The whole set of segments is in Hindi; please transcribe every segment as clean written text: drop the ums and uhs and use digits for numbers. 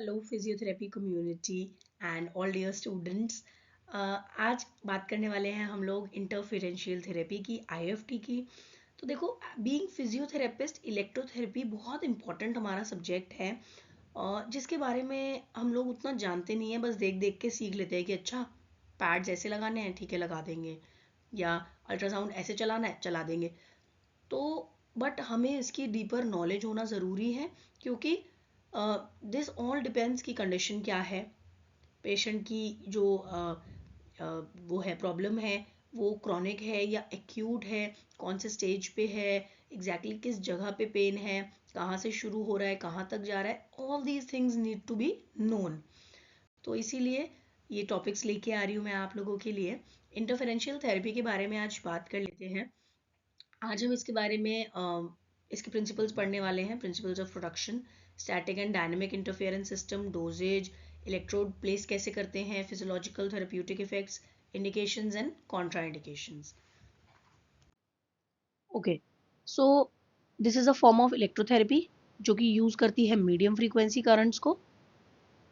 Hello physiotherapy community and all dear students. आज बात करने वाले हैं हम लोग इंटरफेरेंशियल थेरेपी की, आईएफटी की। तो देखो, बीइंग फिजियोथेरेपिस्ट इलेक्ट्रोथेरेपी बहुत इंपॉर्टेंट हमारा सब्जेक्ट है, जिसके बारे में हम लोग उतना जानते नहीं है। बस देख देख के सीख लेते हैं कि अच्छा पैड्स ऐसे लगाने हैं, ठीक है लगा देंगे, या अल्ट्रासाउंड ऐसे चलाना है चला देंगे। तो बट हमें इसकी डीपर नॉलेज होना ज़रूरी है, क्योंकि दिस ऑल डिपेंड्स की कंडीशन क्या है, पेशेंट की जो वो है प्रॉब्लम है, वो क्रॉनिक है या एक्यूट है, कौन से स्टेज पे है, एग्जैक्टली किस जगह पे पेन है, कहाँ से शुरू हो रहा है, कहाँ तक जा रहा है, all these things need to be known. तो इसीलिए ये टॉपिक्स लेके आ रही हूँ मैं आप लोगों के लिए। इंटरफेरेंशियल थेरेपी के बारे में आज बात कर लेते हैं। आज हम इसके बारे में इसके प्रिंसिपल्स पढ़ने वाले हैं। Principles of production, static and dynamic interference system, dosages, electrode place कैसे करते हैं, physiological therapeutic effects, indications and contraindications. Okay, so this is a form of electrotherapy जो कि यूज करती है मीडियम फ्रीक्वेंसी करंट्स को।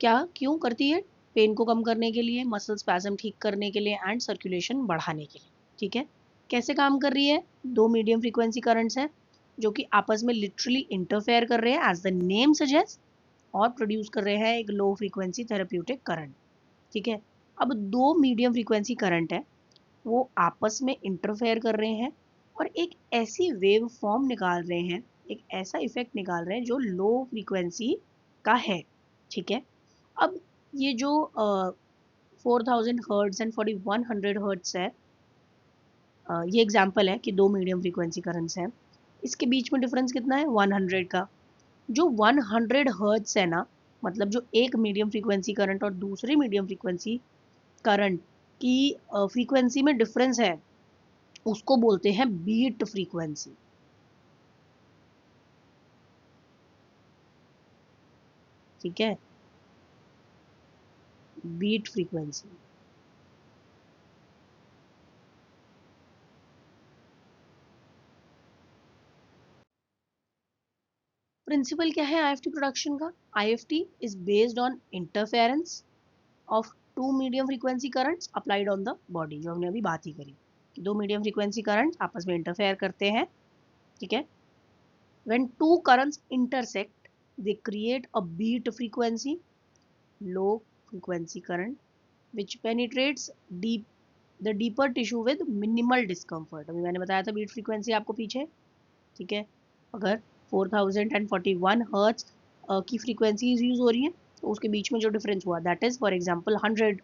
क्या क्यों करती है? पेन को कम करने के लिए, मसल स्पैज्म ठीक करने के लिए एंड सर्कुलेशन बढ़ाने के लिए। ठीक है, कैसे काम कर रही है? दो मीडियम फ्रीक्वेंसी करंट्स हैं जो कि आपस में लिटरली इंटरफेयर कर रहे हैं एज द नेम सजेस्ट, और प्रोड्यूस कर रहे हैं एक लो फ्रीक्वेंसी थेरेप्यूटिक करंट। ठीक है, अब दो मीडियम फ्रीक्वेंसी करंट है, वो आपस में इंटरफेयर कर रहे हैं और एक ऐसी वेव फॉर्म निकाल रहे हैं, एक ऐसा इफेक्ट निकाल रहे हैं जो लो फ्रीक्वेंसी का है। ठीक है, अब ये जो 4000 हर्ट्ज एंड 4100 हर्ट्ज है, ये एग्जांपल है कि दो मीडियम फ्रीक्वेंसी करंट्स हैं। इसके बीच में डिफरेंस कितना है? 100 का। जो 100 हर्ट्ज है ना, मतलब जो एक मीडियम फ्रीक्वेंसी करंट और दूसरी मीडियम फ्रीक्वेंसी करंट की फ्रीक्वेंसी में डिफरेंस है, उसको बोलते हैं बीट फ्रीक्वेंसी। ठीक है, बीट फ्रीक्वेंसी। प्रिंसिपल क्या है आईएफटी प्रोडक्शन का? IFT is based on interference of two medium frequency currents applied on the body, जो हमने अभी बात ही करी कि दो मीडियम फ्रीक्वेंसी करंट आपस में इंटरफेयर करते हैं। ठीक है, when two currents intersect they create a beat frequency, low frequency current which penetrates deep the deeper tissue with minimal discomfort। अभी मैंने बताया था बीट फ्रीक्वेंसी आपको पीछे। ठीक है, अगर 4041 हर्ट्ज की फ्रीक्वेंसीज यूज हो रही हैं, तो उसके बीच में जो डिफरेंस हुआ that is for example 100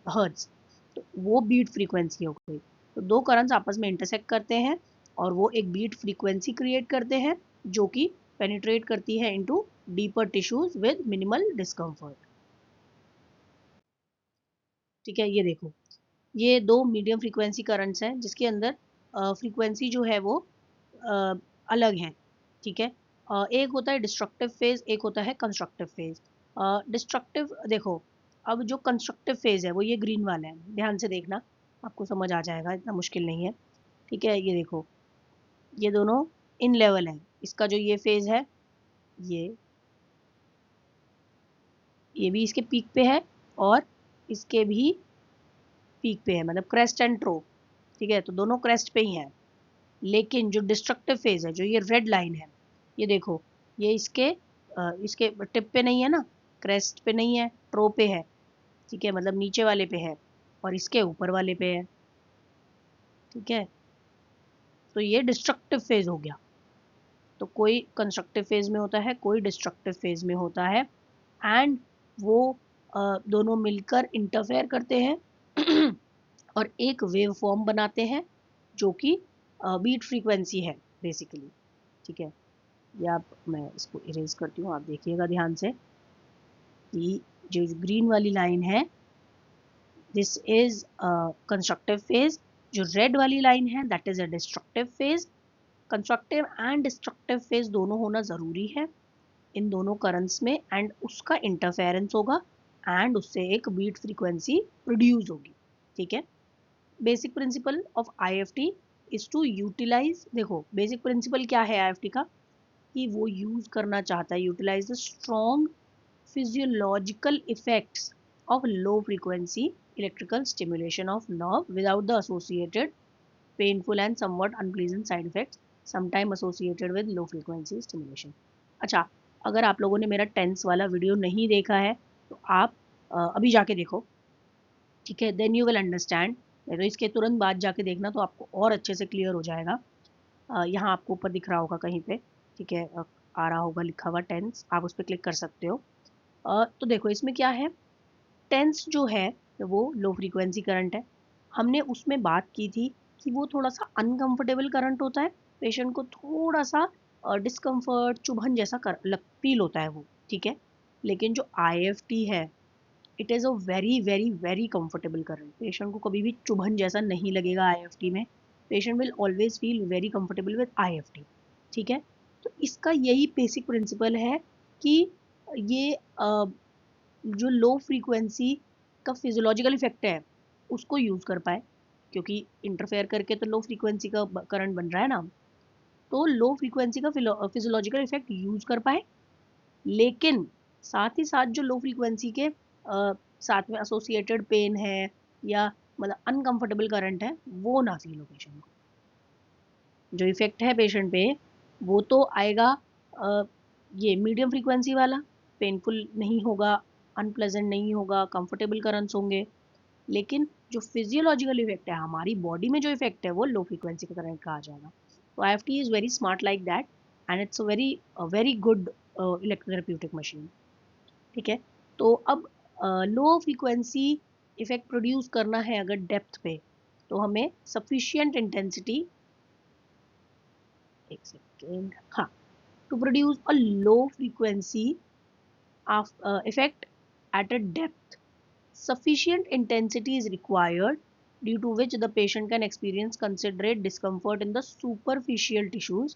hertz, तो वो बीट फ्रीक्वेंसी हो गई। तो दो करंट्स आपस में इंटरसेक्ट करते हैं और वो एक बीट फ्रीक्वेंसी क्रिएट करते हैं जो कि पेनिट्रेट करती है into deeper tissues with minimal discomfort. ठीक है, ये देखो, ये दो मीडियम फ्रीक्वेंसी करंट्स हैं जिसके अंदर फ्रीक्वेंसी जो है वो अ, अलग है। ठीक है, एक होता है डिस्ट्रक्टिव फेज, एक होता है कंस्ट्रक्टिव फेज। डिस्ट्रक्टिव देखो, अब जो कंस्ट्रक्टिव फेज है वो ये ग्रीन वाला है, ध्यान से देखना, आपको समझ आ जाएगा, इतना मुश्किल नहीं है। ठीक है, ये देखो, ये दोनों इन लेवल है। इसका जो ये फेज है, ये ये भी इसके पीक पे है और इसके भी पीक पे है, मतलब क्रेस्ट एंड ट्रो। ठीक है, तो दोनों क्रेस्ट पे ही हैं। लेकिन जो डिस्ट्रक्टिव फेज है, जो ये रेड लाइन है, ये देखो, ये इसके टिप पे नहीं है ना, क्रेस्ट पे नहीं है, ट्रो पे है। ठीक है, मतलब नीचे वाले पे है और इसके ऊपर वाले पे है। ठीक है, तो ये डिस्ट्रक्टिव फेज हो गया। तो कोई कंस्ट्रक्टिव फेज में होता है, कोई डिस्ट्रक्टिव फेज में होता है, एंड वो दोनों मिलकर इंटरफेयर करते हैं और एक वेव फॉर्म बनाते हैं जो कि बीट फ्रीक्वेंसी है बेसिकली। ठीक है, ये आप, मैं इसको इरेज करती हूँ, आप देखिएगा ध्यान से कि जो ग्रीन वाली लाइन है दिस इज कंस्ट्रक्टिव फेज, जो रेड वाली लाइन है that is a destructive phase. Constructive and destructive phase दोनों होना ज़रूरी है इन दोनों करंट्स में, एंड उसका इंटरफेरेंस होगा एंड उससे एक बीट फ्रीक्वेंसी प्रोड्यूस होगी। ठीक है, basic principle of IFT is to utilise, देखो बेसिक प्रिंसिपल क्या है आईएफटी का, कि वो यूज करना चाहता है, utilise the strong physiological effects of low frequency electrical stimulation of nerve without the associated painful and somewhat unpleasant side effects sometime associated with low frequency stimulation. अच्छा, अगर आप लोगों ने मेरा टेंस वाला वीडियो नहीं देखा है तो आप अभी जाके देखो, ठीक है, देन यू विल अंडरस्टैंड। नहीं तो इसके तुरंत बाद जाके देखना तो आपको और अच्छे से क्लियर हो जाएगा। यहाँ आपको ऊपर दिख रहा होगा कहीं पे, ठीक है, आ रहा होगा लिखा हुआ टेंस, आप उस पर क्लिक कर सकते हो। तो देखो इसमें क्या है, टेंस जो है वो लो फ्रीक्वेंसी करंट है। हमने उसमें बात की थी कि वो थोड़ा सा अनकंफर्टेबल करंट होता है, पेशेंट को थोड़ा सा डिस्कम्फर्ट, चुभन जैसा फील होता है वो, ठीक है। लेकिन जो IFT है, it is a very very very comfortable current. Patient को कभी भी चुभन जैसा नहीं लगेगा IFT में। Patient will always feel very comfortable with IFT, ठीक है। तो इसका यही बेसिक प्रिंसिपल है कि ये जो लो फ्रीक्वेंसी का फिजियोलॉजिकल इफेक्ट है उसको यूज़ कर पाए, क्योंकि इंटरफेयर करके तो लो फ्रीक्वेंसी का करंट बन रहा है ना। तो लो फ्रीक्वेंसी का फिजियोलॉजिकल इफेक्ट यूज़ कर पाए, लेकिन साथ ही साथ जो लो फ्रीक्वेंसी के साथ में एसोसिएटेड पेन है या मतलब अनकंफर्टेबल करंट है वो ना फील हो पेशेंट को। जो इफेक्ट है पेशेंट पे वो तो आएगा ये मीडियम फ्रीक्वेंसी वाला, पेनफुल नहीं होगा, अनप्लेजेंट नहीं होगा, कंफर्टेबल करंट्स होंगे। लेकिन जो फिजियोलॉजिकल इफेक्ट है, हमारी बॉडी में जो इफेक्ट है, वो लो फ्रीक्वेंसी का करंट का आ जाएगा। तो IFT is very smart like that and it's a very good electrotherapeutic machine, ठीक है। तो अब लो फ्रीक्वेंसी इफेक्ट प्रोड्यूस करना है अगर डेप्थ पे, तो हमें सफिशियंट इंटेंसिटी, एक सेकेंड, हाँ, to produce a low frequency effect at a depth, sufficient intensity is required, due to which the patient can experience considerate discomfort in the superficial tissues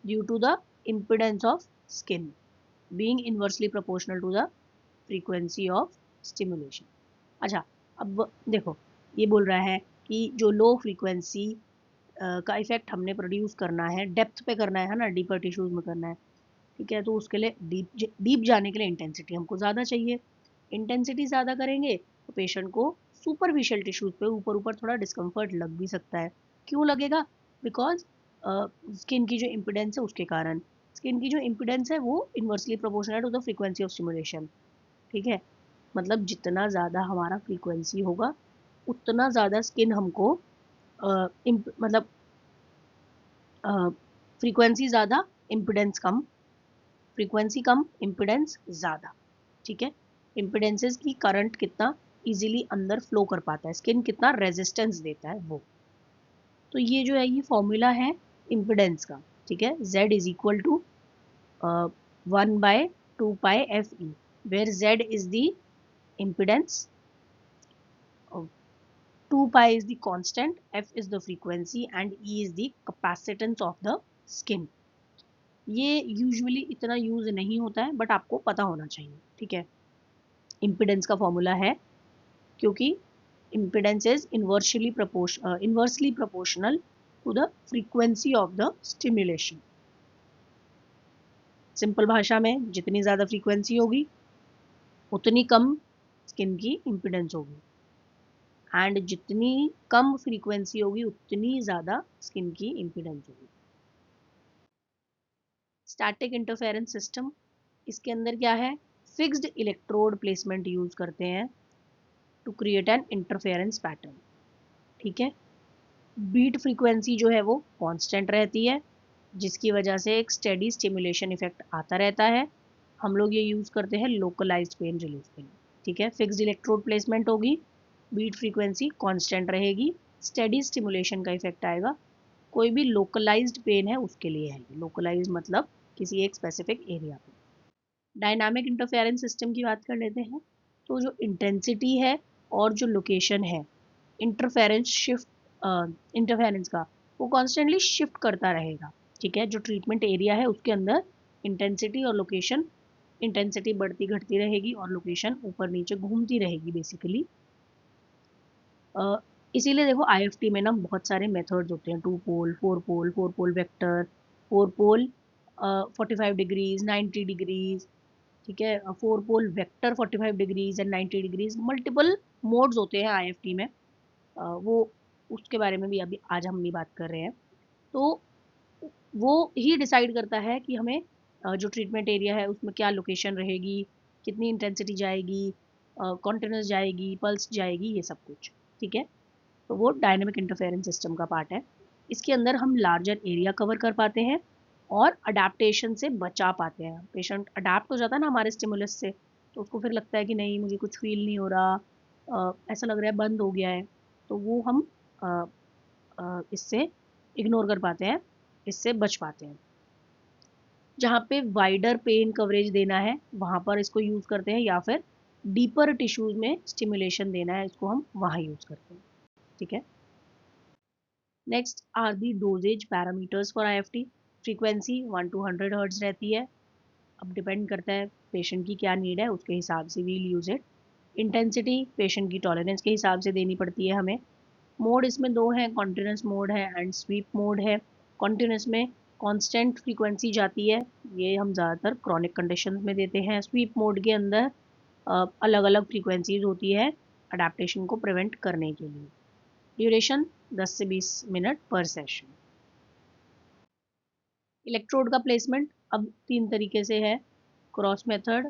due to the impedance of skin being inversely proportional to the frequency of stimulation. अच्छा, अब देखो ये बोल रहा है कि जो लो फ्रीक्वेंसी का इफेक्ट हमने प्रोड्यूस करना है, डेप्थ पे करना है ना, डीपर टिश्यूज में करना है, ठीक है। तो उसके लिए डीप जाने के लिए इंटेंसिटी हमको ज़्यादा चाहिए। इंटेंसिटी ज़्यादा करेंगे तो पेशेंट को सुपरफिशियल टिश्यूज पे ऊपर ऊपर थोड़ा डिस्कम्फर्ट लग भी सकता है। क्यों लगेगा? बिकॉज स्किन की जो इम्पिडेंस है उसके कारण। स्किन की जो इम्पिडेंस है वो inversely proportional to the frequency of stimulation, ठीक है। मतलब जितना ज़्यादा हमारा फ्रीक्वेंसी होगा उतना ज़्यादा स्किन हमको मतलब फ्रीक्वेंसी ज़्यादा, इम्पिडेंस कम, फ्रीक्वेंसी कम, इम्पिडेंस ज़्यादा, ठीक है। इम्पिडेंसेस की करंट कितना इजीली अंदर फ्लो कर पाता है, स्किन कितना रेजिस्टेंस देता है वो। तो ये जो है ये फॉर्मूला है इम्पिडेंस का, ठीक है। Z is equal to 1/2πFE, where Z is the impedance, 2π is the constant, F is the frequency and E is the capacitance of the skin. ये यूजुअली इतना यूज नहीं होता है बट आपको पता होना चाहिए, ठीक है। इम्पिडेंस का फॉर्मूला है, क्योंकि impedance is inversely proportional to the frequency of the stimulation. Simple भाषा में जितनी ज़्यादा फ्रीक्वेंसी होगी उतनी कम स्किन की इम्पिडेंस होगी, एंड जितनी कम फ्रीक्वेंसी होगी उतनी ज़्यादा स्किन की इम्पिडेंस होगी। स्टैटिक इंटरफेरेंस सिस्टम, इसके अंदर क्या है, फिक्स्ड इलेक्ट्रोड प्लेसमेंट यूज करते हैं to create an interference pattern, ठीक है। बीट फ्रीक्वेंसी जो है वो कांस्टेंट रहती है, जिसकी वजह से एक स्टेडी स्टिमुलेशन इफेक्ट आता रहता है। हम लोग ये यूज़ करते हैं लोकलाइज्ड पेन रिलीफ के लिए, ठीक है। फिक्स्ड इलेक्ट्रोड प्लेसमेंट होगी, बीट फ्रीक्वेंसी कांस्टेंट रहेगी, स्टेडी स्टिमुलेशन का इफेक्ट आएगा। कोई भी लोकलाइज्ड पेन है उसके लिए है, लोकलाइज्ड मतलब किसी एक स्पेसिफिक एरिया पे। डायनामिक इंटरफेरेंस सिस्टम की बात कर लेते हैं। तो जो इंटेंसिटी है और जो लोकेशन है इंटरफेरेंस का, वो कॉन्स्टेंटली शिफ्ट करता रहेगा, ठीक है। जो ट्रीटमेंट एरिया है उसके अंदर इंटेंसिटी और लोकेशन, इंटेंसिटी बढ़ती घटती रहेगी और लोकेशन ऊपर नीचे घूमती रहेगी बेसिकली। इसीलिए देखो IFT में ना बहुत सारे मेथड्स होते हैं, 2 pole, 4 pole, 4 pole vector, 4 pole 45 degrees, 90 degrees, ठीक है, 4 pole vector 45 degrees and 90 degrees, multiple modes होते हैं IFT में। वो उसके बारे में भी अभी आज हम नहीं बात कर रहे हैं। तो वो ही डिसाइड करता है कि हमें जो ट्रीटमेंट एरिया है उसमें क्या लोकेशन रहेगी, कितनी इंटेंसिटी जाएगी, कॉन्टिन्यूस जाएगी, पल्स जाएगी, ये सब कुछ। ठीक है, तो वो डायनेमिक इंटरफेरेंस सिस्टम का पार्ट है। इसके अंदर हम लार्जर एरिया कवर कर पाते हैं और अडेप्टेशन से बचा पाते हैं। पेशेंट अडेप्ट हो जाता है ना हमारे स्टिमुलस से, तो उसको फिर लगता है कि नहीं मुझे कुछ फील नहीं हो रहा, ऐसा लग रहा है बंद हो गया है, तो वो हम इससे इग्नोर कर पाते हैं, इससे बच पाते हैं। जहाँ पे वाइडर पेन कवरेज देना है वहाँ पर इसको यूज़ करते हैं, या फिर डीपर टिश्यूज में स्टिमुलेशन देना है, इसको हम वहाँ यूज़ करते हैं। ठीक है, next are the dosages parameters for IFT। Frequency 1 to 100 hertz रहती है। अब डिपेंड करता है पेशेंट की क्या नीड है, उसके हिसाब से we'll use it. Intensity patient की टॉलरेंस के हिसाब से देनी पड़ती है हमें। मोड इसमें दो हैं, कॉन्टिन्यूस मोड है एंड स्वीप मोड है। कॉन्टिन्यूस में कांस्टेंट फ्रीक्वेंसी जाती है, ये हम ज़्यादातर क्रॉनिक कंडीशन में देते हैं। स्वीप मोड के अंदर अलग अलग फ्रीक्वेंसीज होती है अडेप्टेशन को प्रिवेंट करने के लिए। ड्यूरेशन 10 से 20 मिनट पर सेशन। इलेक्ट्रोड का प्लेसमेंट अब 3 तरीके से है, cross method,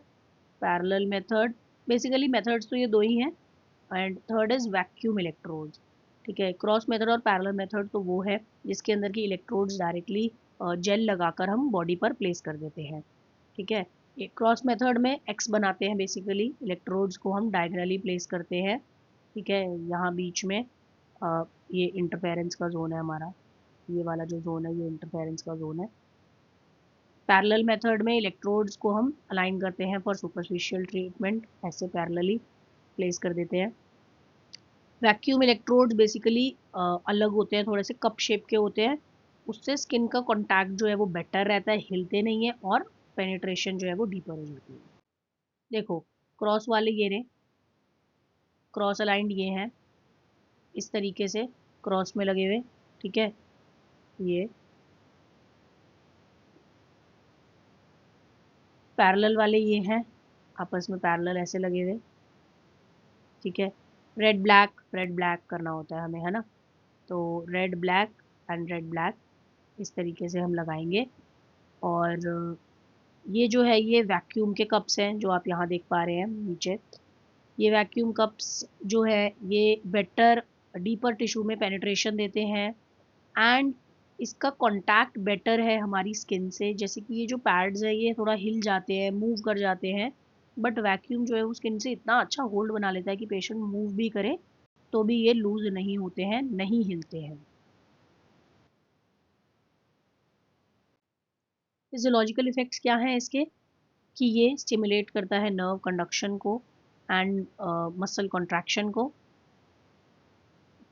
parallel method. Basically methods तो ये दो ही हैं, and third is vacuum electrodes. ठीक है, क्रॉस मेथड और पैरेलल मेथड तो वो है जिसके अंदर की इलेक्ट्रोड्स डायरेक्टली जेल लगाकर हम बॉडी पर प्लेस कर देते हैं। ठीक है, ये क्रॉस मेथड में एक्स बनाते हैं, बेसिकली इलेक्ट्रोड्स को हम डायगनली प्लेस करते हैं। ठीक है, यहाँ बीच में ये इंटरफेरेंस का जोन है हमारा, ये वाला जो जोन है ये इंटरफेरेंस का जोन है। पैरेलल मेथड में इलेक्ट्रोड्स को हम अलाइन करते हैं फॉर सुपरफिशियल ट्रीटमेंट, ऐसे पैरेलली प्लेस कर देते हैं। वैक्यूम इलेक्ट्रोड्स बेसिकली अलग होते हैं, थोड़े से कप शेप के होते हैं, उससे स्किन का कॉन्टैक्ट जो है वो बेटर रहता है, हिलते नहीं है, और पेनिट्रेशन जो है वो डीपर हो जाती है। देखो क्रॉस वाले ये रहे, क्रॉस अलाइंड ये हैं इस तरीके से क्रॉस में लगे हुए। ठीक है, ये पैरेलल वाले ये हैं, आपस में पैरेलल ऐसे लगे हुए। ठीक है, रेड ब्लैक करना होता है हमें, है ना, तो red black and red black इस तरीके से हम लगाएंगे। और ये जो है ये वैक्यूम के कप्स हैं जो आप यहाँ देख पा रहे हैं नीचे। ये वैक्यूम कप्स जो है ये बेटर डीपर टिश्यू में पेनिट्रेशन देते हैं, एंड इसका कांटेक्ट बेटर है हमारी स्किन से। जैसे कि ये जो पैड्स है ये थोड़ा हिल जाते हैं, मूव कर जाते हैं, बट वैक्यूम जो है वो स्किन से इतना अच्छा होल्ड बना लेता है कि पेशेंट मूव भी करे तो भी ये लूज नहीं होते हैं, नहीं हिलते हैं। फिजियोलॉजिकल इफेक्ट्स क्या हैं इसके, कि ये स्टिमुलेट करता है नर्व कंडक्शन को एंड मसल कॉन्ट्रैक्शन को,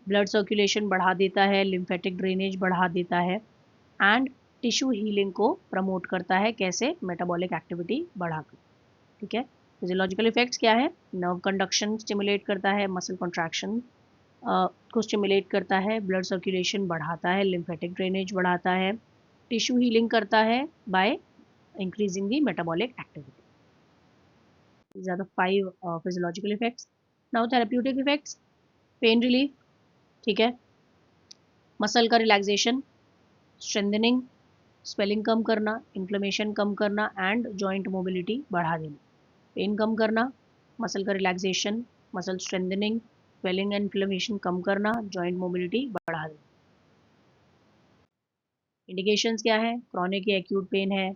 ब्लड सर्कुलेशन बढ़ा देता है, लिम्फेटिक ड्रेनेज बढ़ा देता है, एंड टिश्यू हीलिंग को प्रमोट करता है। कैसे, मेटाबॉलिक एक्टिविटी बढ़ाकर। ठीक है, फिजियोलॉजिकल इफेक्ट्स क्या है, नर्व कंडक्शन स्टिमुलेट करता है, मसल कॉन्ट्रैक्शन को स्टिमुलेट करता है, ब्लड सर्कुलेशन बढ़ाता है, लिम्फेटिक ड्रेनेज बढ़ाता है, टिश्यू हीलिंग करता है by increasing the metabolic activity. These are the 5 physiological effects. Now therapeutic effects, pain relief. ठीक है, मसल का रिलैक्सेशन, स्ट्रेंथनिंग, स्वेलिंग कम करना, इन्फ्लेमेशन कम करना एंड जॉइंट मोबिलिटी बढ़ा देना। पेन कम करना, मसल का relaxation, muscle strengthening, swelling and inflammation कम करना, जॉइंट मोबिलिटी बढ़ा देना। इंडिकेशंस क्या है, क्रॉनिक या एक्यूट पेन है,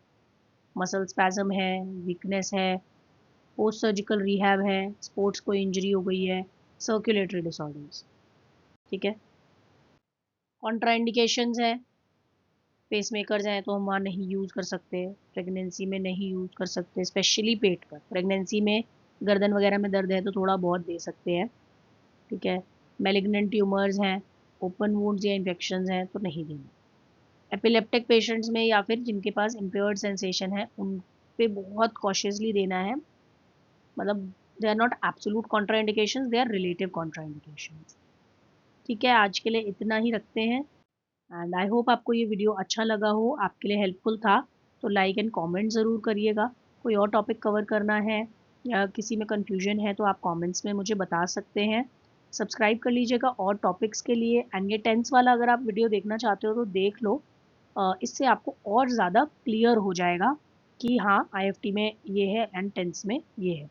मसल स्पैज्म है, वीकनेस है, पोस्ट सर्जिकल रिहैब है, स्पोर्ट्स को इंजरी हो गई है, सर्कुलेटरी डिसऑर्डर्स। ठीक है, कॉन्ट्रा इंडिकेशंस है, पेस मेकर्स हैं तो हम वहाँ नहीं यूज़ कर सकते, प्रेगनेंसी में नहीं यूज़ कर सकते, स्पेशली पेट पर। प्रेगनेंसी में गर्दन वगैरह में दर्द है तो थोड़ा बहुत दे सकते हैं। ठीक है, मेलिग्नेंट ट्यूमर्स हैं, ओपन वुंड्स या इन्फेक्शंस हैं तो नहीं देना। एपिलेप्टिक पेशेंट्स में या फिर जिनके पास इम्पेयर्ड सेंसेशन है उन पे बहुत कॉशियसली देना है, मतलब they are not absolute contraindications, they are relative contraindications. ठीक है, आज के लिए इतना ही रखते हैं, एंड आई होप आपको ये वीडियो अच्छा लगा हो, आपके लिए हेल्पफुल था, तो लाइक एंड कमेंट ज़रूर करिएगा। कोई और टॉपिक कवर करना है या किसी में कन्फ्यूजन है तो आप कमेंट्स में मुझे बता सकते हैं। सब्सक्राइब कर लीजिएगा और टॉपिक्स के लिए, एंड ये टेंस वाला अगर आप वीडियो देखना चाहते हो तो देख लो। इससे आपको और ज़्यादा क्लियर हो जाएगा कि हाँ IFT में ये है एंड टेंस में ये है।